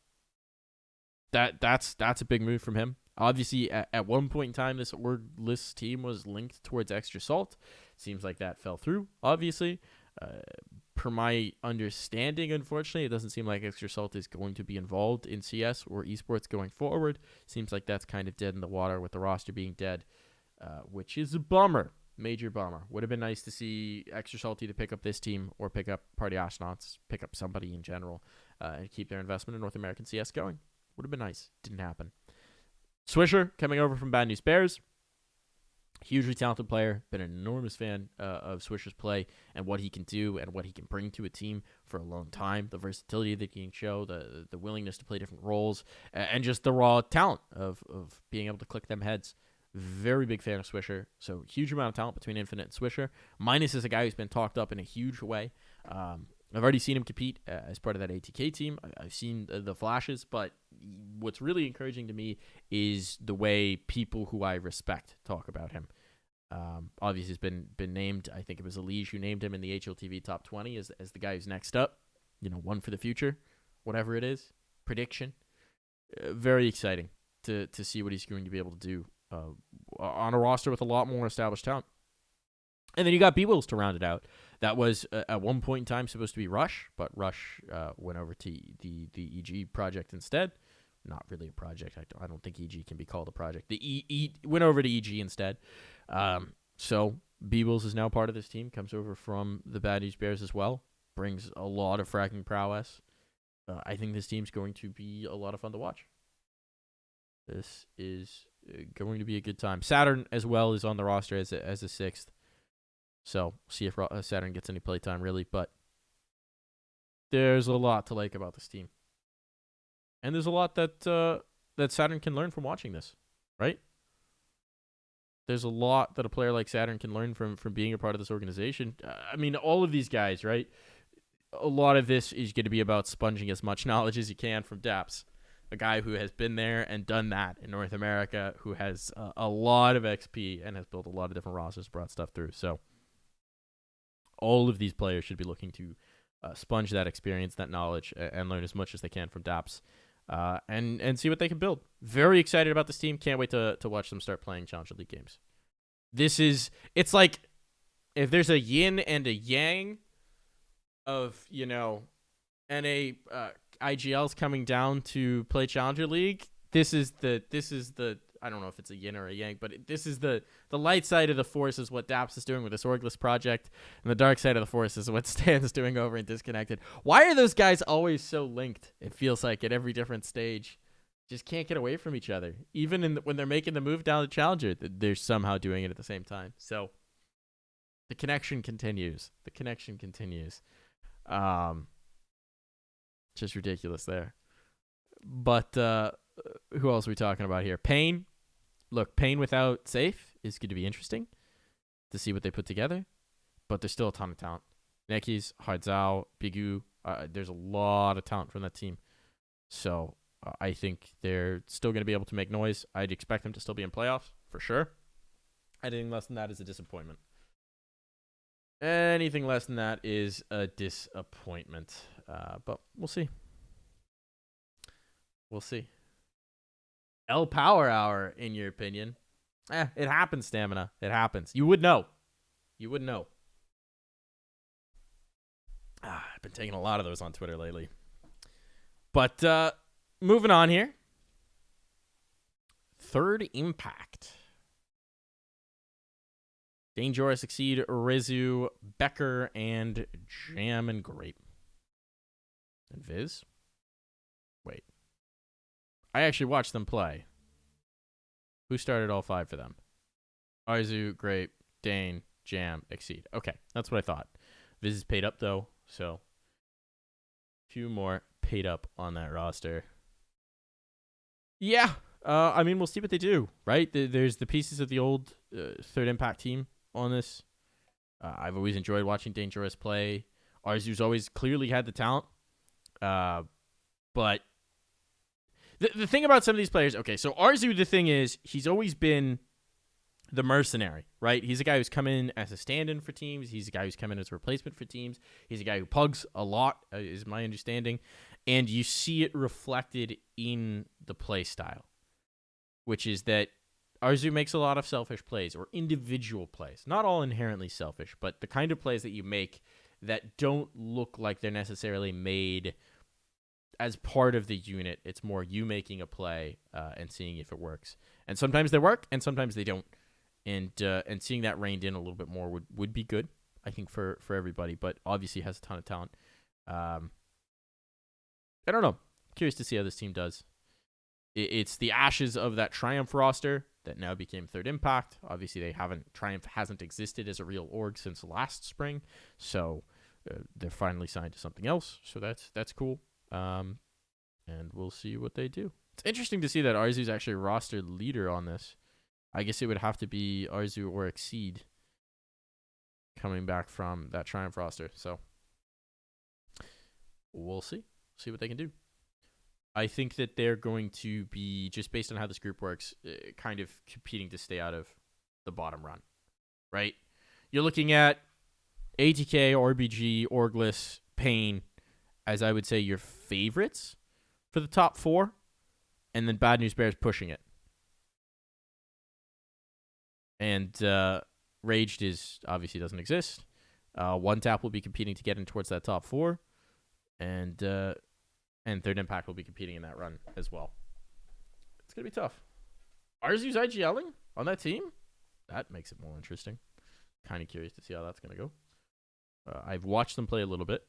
that's a big move from him. Obviously, at one point in time, this Orgless team was linked towards Extra Salt. Seems like that fell through, obviously. Per my understanding, unfortunately, it doesn't seem like Extra Salt is going to be involved in CS or esports going forward. Seems like that's kind of dead in the water with the roster being dead, which is a bummer. Major bummer. Would have been nice to see Extra Salty to pick up this team or pick up Party Astronauts, pick up somebody in general, and keep their investment in North American CS going. Would have been nice. Didn't happen. Swisher coming over from Bad News Bears. Hugely talented player. Been an enormous fan of Swisher's play and what he can do and what he can bring to a team for a long time. The versatility that he can show, the willingness to play different roles, and just the raw talent of being able to click them heads. Very big fan of Swisher. So huge amount of talent between Infinite and Swisher. Minus is a guy who's been talked up in a huge way. I've already seen him compete as part of that ATK team. I've seen the flashes, but what's really encouraging to me is the way people who I respect talk about him. Obviously, he's been named. I think it was Elige who named him in the HLTV top 20 as the guy who's next up. One for the future, whatever it is. Prediction. Very exciting to see what he's going to be able to do on a roster with a lot more established talent. And then you got B-Wills to round it out. That was, at one point in time, supposed to be Rush, but Rush went over to the EG project instead. not really a project. I don't think EG can be called a project. The went over to EG instead. So Beebles is now part of this team. Comes over from the Bad News Bears as well. Brings a lot of fracking prowess. I think this team's going to be a lot of fun to watch. This is going to be a good time. Saturn as well is on the roster as a sixth. So see if Saturn gets any playtime really. But there's a lot to like about this team. And there's a lot that Saturn can learn from watching this, right? There's a lot that a player like Saturn can learn from being a part of this organization. I mean, all of these guys, right? A lot of this is going to be about sponging as much knowledge as you can from Daps, a guy who has been there and done that in North America, who has a lot of XP and has built a lot of different rosters, brought stuff through. So all of these players should be looking to sponge that experience, that knowledge, and learn as much as they can from Daps. And see what they can build. Very excited about this team. Can't wait to watch them start playing Challenger League games. It's like if there's a yin and a yang of, NA IGLs coming down to play Challenger League. This is the I don't know if it's a yin or a yang, but this is the light side of the force is what Daps is doing with this Orgless project, and the dark side of the force is what Stan's doing over in Disconnected. Why are those guys always so linked? It feels like at every different stage, just can't get away from each other. Even when they're making the move down to Challenger, they're somehow doing it at the same time. So the connection continues. Just ridiculous there. But who else are we talking about here? Pain. Look, Pain without Safe is going to be interesting to see what they put together. But there's still a ton of talent. Nekis, Hardzao, Bigu. There's a lot of talent from that team. So I think they're still going to be able to make noise. I'd expect them to still be in playoffs, for sure. Anything less than that is a disappointment. Anything less than that is a disappointment. But we'll see. We'll see. L Power Hour, in your opinion? It happens, Stamina. It happens. You would know. I've been taking a lot of those on Twitter lately. But moving on here. Third Impact. Dangerous Exceed, Rizu, Becker, and Jam and Grape. And Viz? Wait. I actually watched them play. Who started all five for them? Arzu, Grape, Dane, Jam, Exceed. Okay, that's what I thought. Viz is paid up, though, so a few more paid up on that roster. Yeah, I mean, we'll see what they do, right? There's the pieces of the old Third Impact team on this. I've always enjoyed watching Dangerous play. Arzu's always clearly had the talent. But the thing about some of these players, okay, so Arzu, the thing is, he's always been the mercenary, right? He's a guy who's come in as a stand-in for teams. He's a guy who's come in as a replacement for teams. He's a guy who pugs a lot, is my understanding. And you see it reflected in the play style, which is that Arzu makes a lot of selfish plays or individual plays. Not all inherently selfish, but the kind of plays that you make that don't look like they're necessarily made as part of the unit. It's more you making a play and seeing if it works. And sometimes they work, and sometimes they don't. And seeing that reined in a little bit more would be good, I think, for everybody. But obviously has a ton of talent. I don't know. Curious to see how this team does. It's the ashes of that Triumph roster that now became Third Impact. Obviously, Triumph hasn't existed as a real org since last spring, so they're finally signed to something else. So that's cool. And we'll see what they do. It's interesting to see that Arzu's actually a roster leader on this. I guess it would have to be Arzu or Exceed coming back from that Triumph roster. So we'll see. See what they can do. I think that they're going to be, just based on how this group works, kind of competing to stay out of the bottom run, right? You're looking at ATK, RBG, Orgless, Pain, as I would say your favorites for the top four, and then Bad News Bears pushing it. And Raged obviously doesn't exist. One Tap will be competing to get in towards that top four, and Third Impact will be competing in that run as well. going to be tough. Arzu's IGLing on that team? That makes it more interesting. Kind of curious to see how that's going to go. I've watched them play a little bit.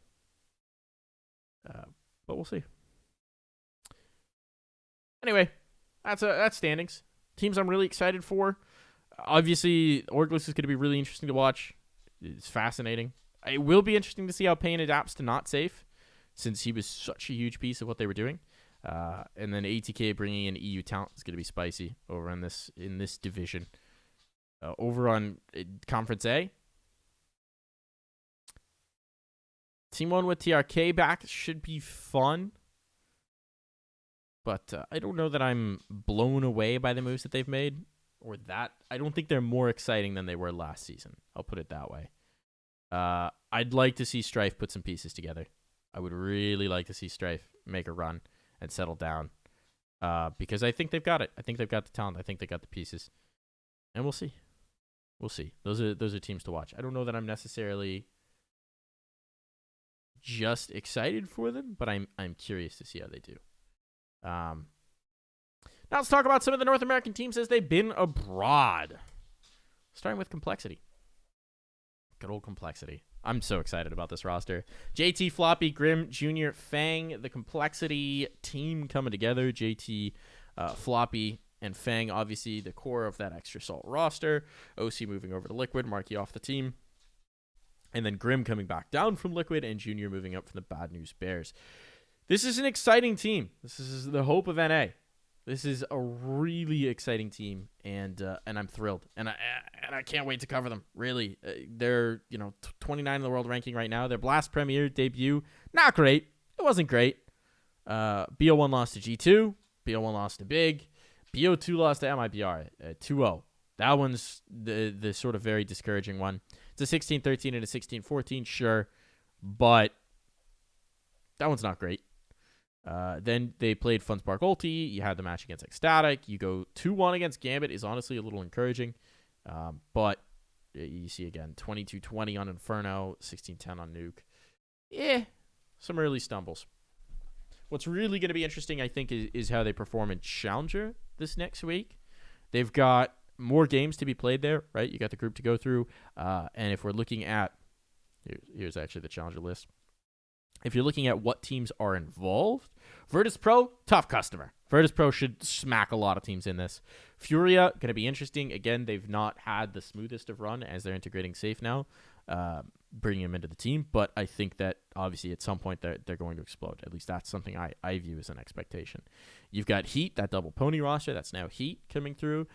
But we'll see. Anyway, that's standings. Teams I'm really excited for. Obviously, Orgless is going to be really interesting to watch. It's fascinating. It will be interesting to see how Payne adapts to not safe, since he was such a huge piece of what they were doing. And then ATK bringing in EU talent is going to be spicy over in this division. Over on Conference A, Team 1 with TRK back should be fun. But I don't know that I'm blown away by the moves that they've made. Or that. I don't think they're more exciting than they were last season. I'll put it that way. I'd like to see Strife put some pieces together. I would really like to see Strife make a run and settle down. Because I think they've got it. I think they've got the talent. I think they got the pieces. And we'll see. We'll see. Those are teams to watch. I don't know that I'm necessarily just excited for them, but I'm curious to see how they do. Now let's talk about some of the North American teams as they've been abroad. Starting with Complexity. Good old Complexity. I'm so excited about this roster. JT, Floppy, Grim, Junior, Fang, the Complexity team coming together. JT, Floppy, and Fang, obviously the core of that Extra Salt roster. OC moving over to Liquid, Marky off the team. And then Grim coming back down from Liquid, and Junior moving up from the Bad News Bears. This is an exciting team. This is the hope of NA. This is a really exciting team, and I'm thrilled, and I can't wait to cover them. Really, they're 29 in the world ranking right now. Their Blast Premier debut, not great. It wasn't great. BO1 lost to G2. BO1 lost to Big. BO2 lost to MIBR 2-0. That one's the sort of very discouraging one. It's a 16-13 and a 16-14, sure, but that one's not great. Then they played Funspark Ulti. You had the match against Ecstatic. You go 2-1 against Gambit is honestly a little encouraging. But you see again, 22-20 on Inferno, 16-10 on Nuke. Some early stumbles. What's really going to be interesting, I think, is how they perform in Challenger this next week. They've got more games to be played there, right? You got the group to go through. And if we're looking at, here's actually the Challenger list. If you're looking at what teams are involved, Virtus Pro, tough customer. Virtus Pro should smack a lot of teams in this. Furia, going to be interesting. Again, they've not had the smoothest of run as they're integrating Safe now, bringing him into the team. But I think that obviously at some point they're going to explode. At least that's something I view as an expectation. You've got Heat, that double pony roster. That's now Heat coming through,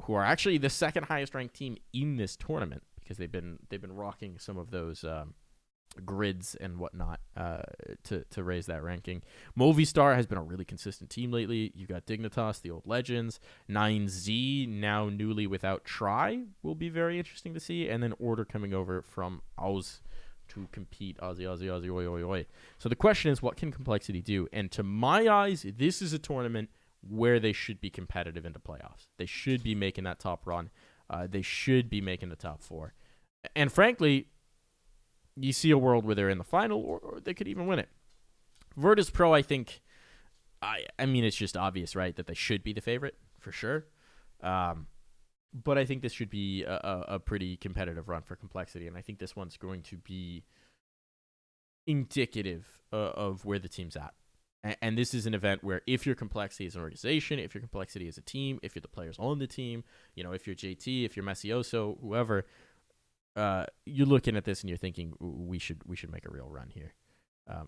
who are actually the second highest ranked team in this tournament because they've been rocking some of those grids and whatnot to raise that ranking. Movistar has been a really consistent team lately. You've got Dignitas, the old legends. 9Z, now newly without Try, will be very interesting to see. And then Order coming over from Oz to compete. Aussie, oi, oi, oi. So the question is, what can Complexity do? And to my eyes, this is a tournament where they should be competitive into playoffs. They should be making that top run. They should be making the top four. And frankly, you see a world where they're in the final, or they could even win it. Virtus Pro, I think, I mean, it's just obvious, right, that they should be the favorite, for sure. But I think this should be a pretty competitive run for Complexity, and I think this one's going to be indicative of where the team's at. And this is an event where if you're Complexity as an organization, if you're Complexity as a team, if you're the players on the team, if you're JT, if you're Messioso, whoever, you're looking at this and you're thinking we should make a real run here.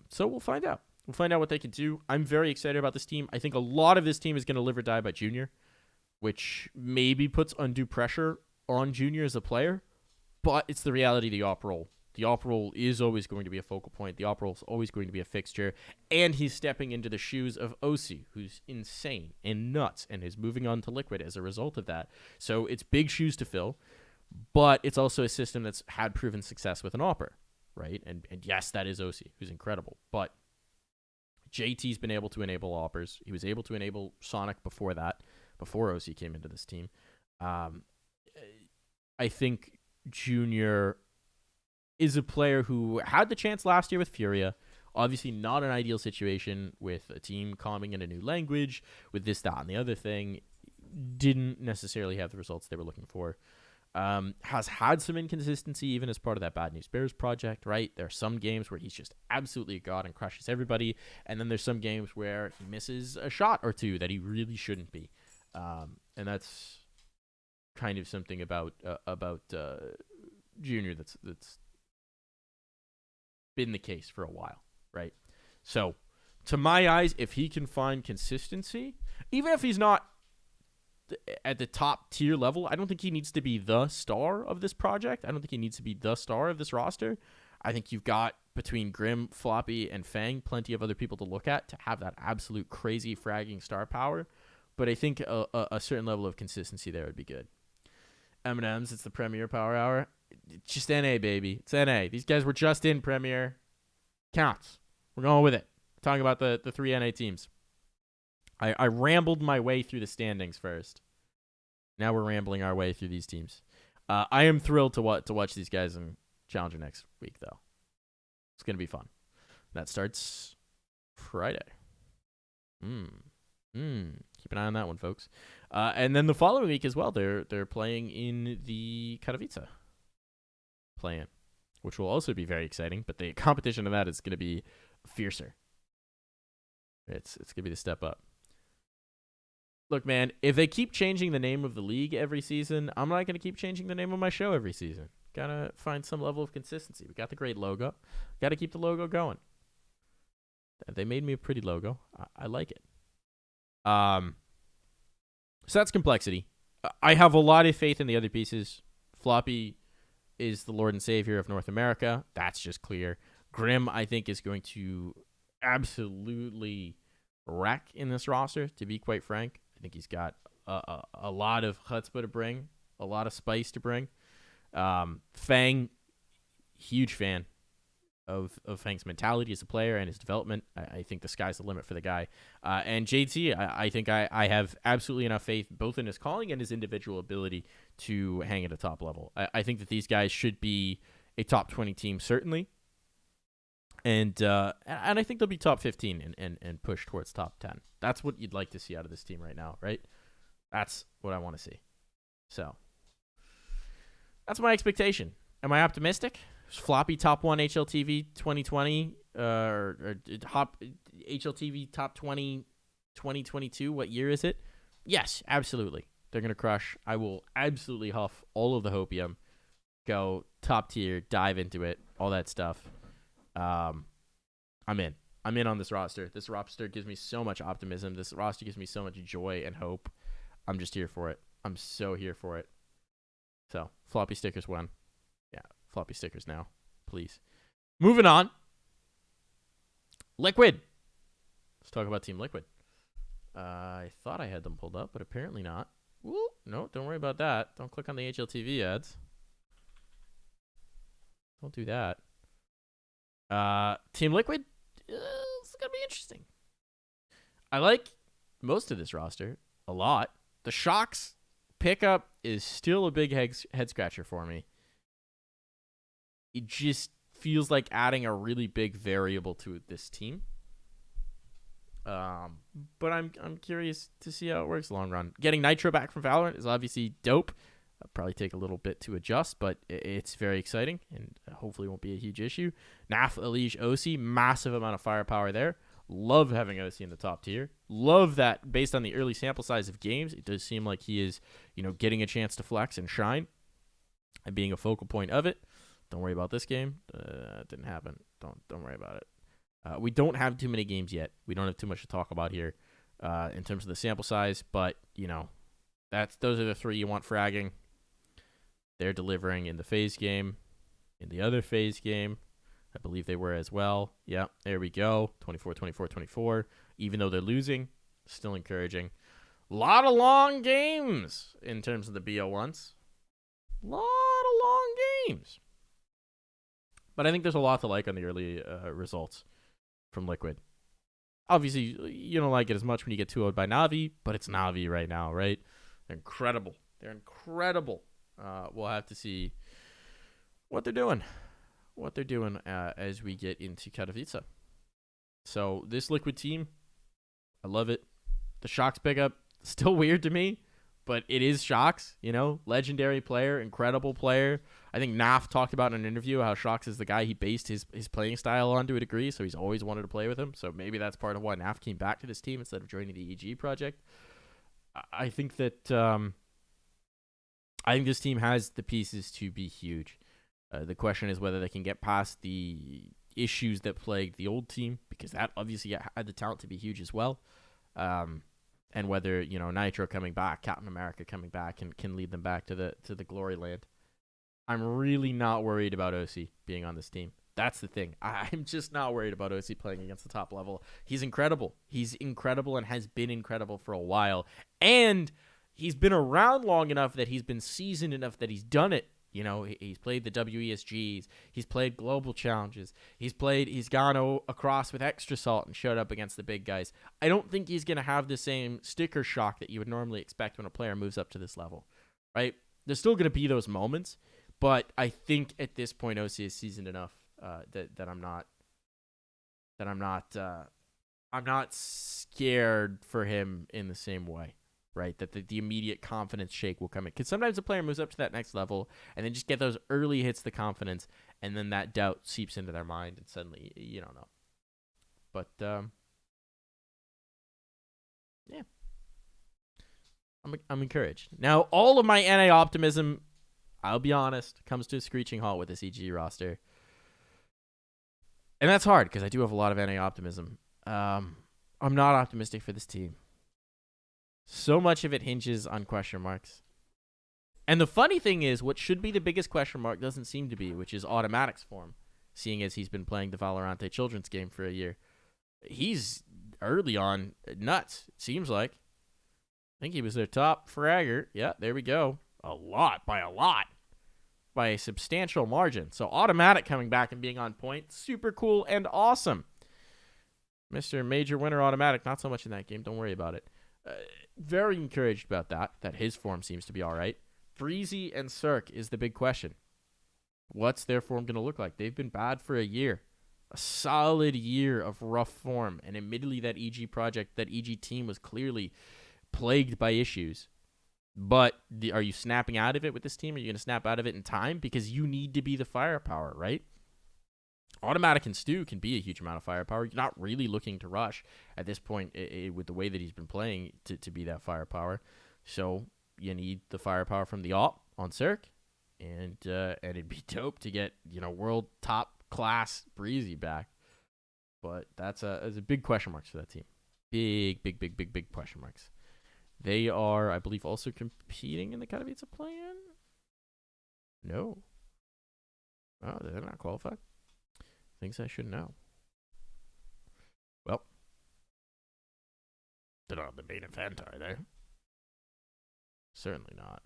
So we'll find out. We'll find out what they can do. I'm very excited about this team. I think a lot of this team is going to live or die by Junior, which maybe puts undue pressure on Junior as a player, but it's the reality of the op role. The op role is always going to be a focal point. The op role is always going to be a fixture, and he's stepping into the shoes of OC, who's insane and nuts and is moving on to Liquid as a result of that. So it's big shoes to fill. But it's also a system that's had proven success with an Opper, right? And yes, that is OC, who's incredible. But JT's been able to enable Oppers. He was able to enable Sonic before that, before OC came into this team. I think Junior is a player who had the chance last year with Furia, Obviously, not an ideal situation with a team coming in a new language, with this, that, and the other thing. Didn't necessarily have the results they were looking for. Has had some inconsistency even as part of that Bad News Bears project, right? There are some games where he's just absolutely a god and crushes everybody, and then there's some games where he misses a shot or two that he really shouldn't be. And that's kind of something about Junior that's been the case for a while, right? So, to my eyes, if he can find consistency, even if he's not at the top tier level, I don't think he needs to be the star of this project. I don't think he needs to be the star of this roster. I think you've got, between Grim, Floppy, and Fang, plenty of other people to look at to have that absolute crazy fragging star power. But I think a certain level of consistency there would be good. M&M's, it's the Premier Power Hour. It's just NA, baby. It's NA. These guys were just in Premier. Counts. We're going with it. We're talking about the three NA teams. I rambled my way through the standings first. Now we're rambling our way through these teams. I am thrilled to watch these guys in Challenger next week, though. It's going to be fun. That starts Friday. Keep an eye on that one, folks. And then the following week as well, they're playing in the Katowice play-in, which will also be very exciting. But the competition of that is going to be fiercer. It's going to be the step up. Look, man, if they keep changing the name of the league every season, I'm not going to keep changing the name of my show every season. Got to find some level of consistency. We got the great logo. Got to keep the logo going. They made me a pretty logo. I like it. So that's complexity. I have a lot of faith in the other pieces. Floppy is the Lord and Savior of North America. That's just clear. Grim, I think, is going to absolutely wreck in this roster, to be quite frank. I think he's got a lot of chutzpah to bring, a lot of spice to bring. Fang, huge fan of Fang's mentality as a player and his development. I think the sky's the limit for the guy. And JT, I think I have absolutely enough faith both in his calling and his individual ability to hang at a top level. I think that these guys should be a top 20 team, certainly. And I think they'll be top 15 and push towards top 10. That's what you'd like to see out of this team right now, right? That's what I want to see. So that's my expectation. Am I optimistic? Is Floppy top 1 HLTV 2020 or top HLTV top 20 2022? What year is it? Yes, absolutely. They're going to crush. I will absolutely huff all of the hopium, go top tier, dive into it, all that stuff. I'm in. I'm in on this roster. This roster gives me so much optimism. This roster gives me so much joy and hope. I'm just here for it. I'm so here for it. So, floppy stickers won. Yeah, floppy stickers now. Please. Moving on. Liquid. Let's talk about Team Liquid. I thought I had them pulled up, but apparently not. Woo. No, don't worry about that. Don't click on the HLTV ads. Don't do that. Team Liquid, it's going to be interesting. I like most of this roster a lot. The Shocks pickup is still a big head scratcher for me. It just feels like adding a really big variable to this team. But I'm curious to see how it works long run. Getting Nitro back from Valorant is obviously dope. It'll probably take a little bit to adjust, but it's very exciting and hopefully won't be a huge issue. Naf, Elige, OC, massive amount of firepower there. Love having OC in the top tier. Love that based on the early sample size of games, it does seem like he is, getting a chance to flex and shine and being a focal point of it. Don't worry about this game. It didn't happen. Don't worry about it. We don't have too many games yet. We don't have too much to talk about here in terms of the sample size, but those are the three you want fragging. They're delivering in the phase game, in the other phase game. I believe they were as well. Yeah, there we go. 24, 24, 24. Even though they're losing, still encouraging. A lot of long games in terms of the BO1s. A lot of long games. But I think there's a lot to like on the early results from Liquid. Obviously, you don't like it as much when you get 2-0'd by Na'Vi, but it's Na'Vi right now, right? They're incredible. They're incredible. We'll have to see what they're doing. As we get into Katowice. So this Liquid team, I love it. The Shocks pickup, still weird to me, but it is Shocks, legendary player, incredible player. I think Naf talked about in an interview how Shocks is the guy he based his playing style on to a degree, so he's always wanted to play with him. So maybe that's part of why Naf came back to this team instead of joining the EG project. I think that I think this team has the pieces to be huge. The question is whether they can get past the issues that plagued the old team, because that obviously had the talent to be huge as well. And whether Nitro coming back, Captain America coming back, and can lead them back to the glory land. I'm really not worried about OC being on this team. That's the thing. I'm just not worried about OC playing against the top level. He's incredible. He's incredible and has been incredible for a while. And he's been around long enough that he's been seasoned enough that he's done it. He's played the WESGs. He's played global challenges. He's gone across with extra salt and showed up against the big guys. I don't think he's going to have the same sticker shock that you would normally expect when a player moves up to this level, right? There's still going to be those moments, but I think at this point OC is seasoned enough that I'm not scared for him in the same way. Right, that the immediate confidence shake will come in. Because sometimes a player moves up to that next level and then just get those early hits the confidence, and then that doubt seeps into their mind, and suddenly you don't know. But, yeah. I'm encouraged. Now, all of my NA optimism, I'll be honest, comes to a screeching halt with this EG roster. And that's hard, because I do have a lot of NA optimism. I'm not optimistic for this team. So much of it hinges on question marks. And the funny thing is, what should be the biggest question mark doesn't seem to be, which is Automatic's form, seeing as he's been playing the Valorante children's game for a year. He's early on nuts, it seems like. I think he was their top fragger. Yeah, there we go. By a substantial margin. So Automatic coming back and being on point, super cool and awesome. Mr. Major Winner Automatic, not so much in that game. Don't worry about it. Very encouraged about that his form seems to be all right. Breezy and Cirque is the big question. What's their form going to look like? They've been bad for a year. A solid year of rough form. And admittedly, that EG team was clearly plagued by issues. But are you snapping out of it with this team? Are you going to snap out of it in time? Because you need to be the firepower, right? Automatic and Stu can be a huge amount of firepower. You're not really looking to rush at this point with the way that he's been playing to be that firepower. So you need the firepower from the op on Cirque, and it'd be dope to get world top class Breezy back. But that's a big question marks for that team. Big question marks. They are, I believe, also competing in the Katowice play-in. No, they're not qualified. Things I should know. Well, they're not the main event, are they? Certainly not.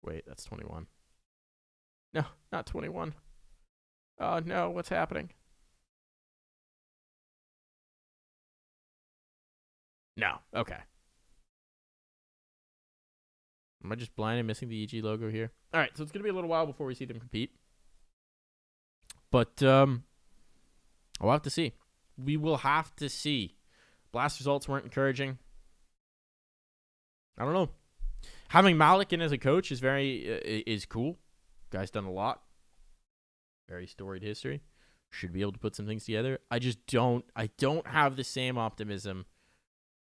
Wait, that's 21. No, not 21. Oh, no, what's happening? No, okay. Am I just blind and missing the EG logo here? All right, so it's going to be a little while before we see them compete. But I'll have to see. We will have to see. Blast results weren't encouraging. I don't know. Having Malik in as a coach is cool. Guy's done a lot. Very storied history. Should be able to put some things together. I don't have the same optimism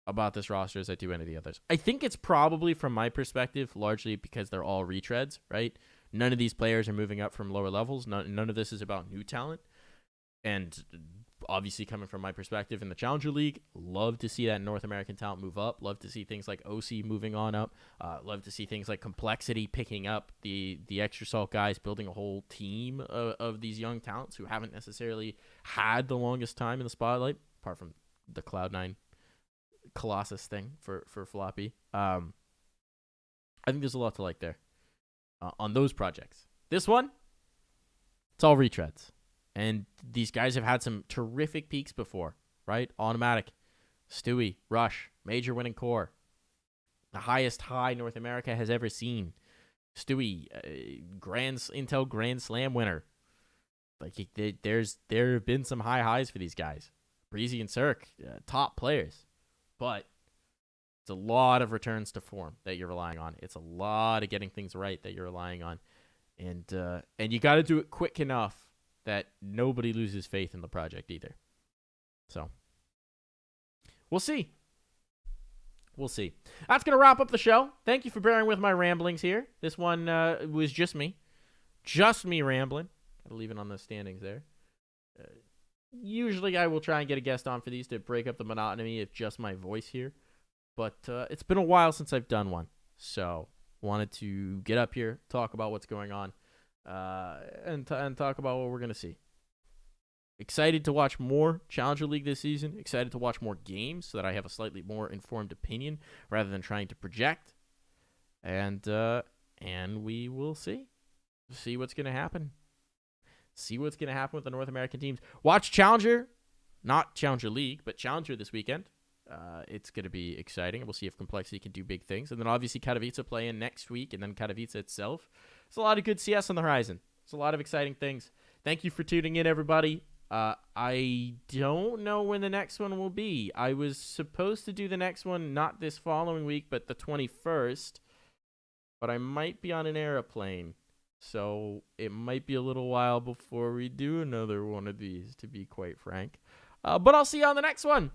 about this roster as I do any of the others. I think it's probably, from my perspective, largely because they're all retreads, right? None of these players are moving up from lower levels. None of this is about new talent. And obviously, coming from my perspective in the Challenger League, love to see that North American talent move up. Love to see things like OC moving on up. Love to see things like Complexity picking up the extra salt guys, building a whole team of these young talents who haven't necessarily had the longest time in the spotlight, apart from the Cloud9 Colossus thing for Floppy. I think there's a lot to like there on those projects. This one, it's all retreads. And these guys have had some terrific peaks before, right? Automatic, Stewie, Rush, Major Winning Core. The highest high North America has ever seen. Stewie, Intel Grand Slam winner. Like there have been some high highs for these guys, Breezy and Cirque, top players, but it's a lot of returns to form that you're relying on. It's a lot of getting things right that you're relying on, and you got to do it quick enough that nobody loses faith in the project either. So we'll see. We'll see. That's going to wrap up the show. Thank you for bearing with my ramblings here. This one was just me rambling. Got to leave it on the standings there. Usually I will try and get a guest on for these to break up the monotony of just my voice here. But it's been a while since I've done one. So wanted to get up here, talk about what's going on, and talk about what we're going to see. Excited to watch more Challenger League this season. Excited to watch more games so that I have a slightly more informed opinion rather than trying to project. And we will see what's going to happen. See what's going to happen with the North American teams. Watch Challenger, not Challenger League, but Challenger this weekend. It's going to be exciting. We'll see if Complexity can do big things. And then obviously Katowice playing next week, and then Katowice itself. There's a lot of good CS on the horizon. There's a lot of exciting things. Thank you for tuning in, everybody. I don't know when the next one will be. I was supposed to do the next one not this following week, but the 21st. But I might be on an airplane. So it might be a little while before we do another one of these, to be quite frank. But I'll see you on the next one.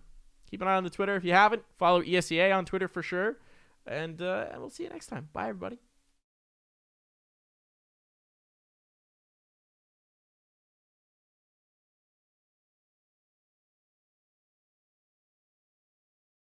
Keep an eye on the Twitter if you haven't. Follow ESEA on Twitter for sure. And we'll see you next time. Bye, everybody.